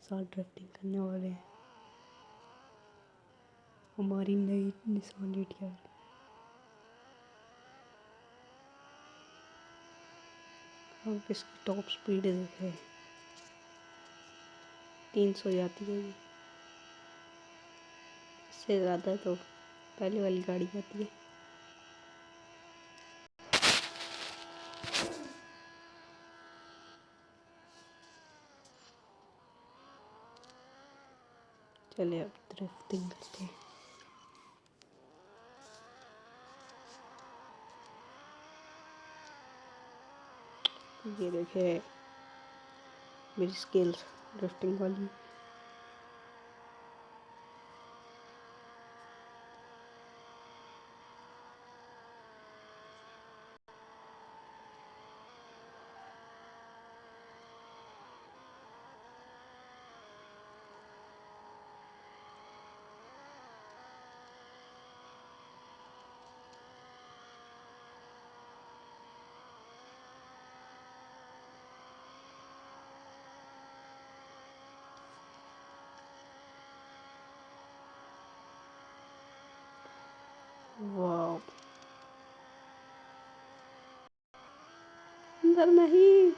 साथ ड्राफ्टिंग करने वाले हैं। हमारी नई निसान GTR। अब इसकी टॉप स्पीड देखें, 300 जाती है ये। इससे ज़्यादा तो पहले वाली गाड़ी जाती है। चलिए अब ड्रिफ्टिंग करते हैं। ये देखिए मेरी स्किल्स ड्रिफ्टिंग वाली। वाह, अंदर नहीं।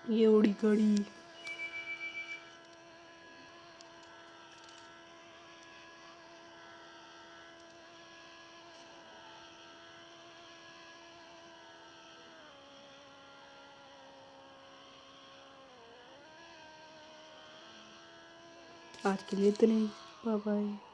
ये उड़ी गाड़ी। आज के लिए इतने ही। Bye bye.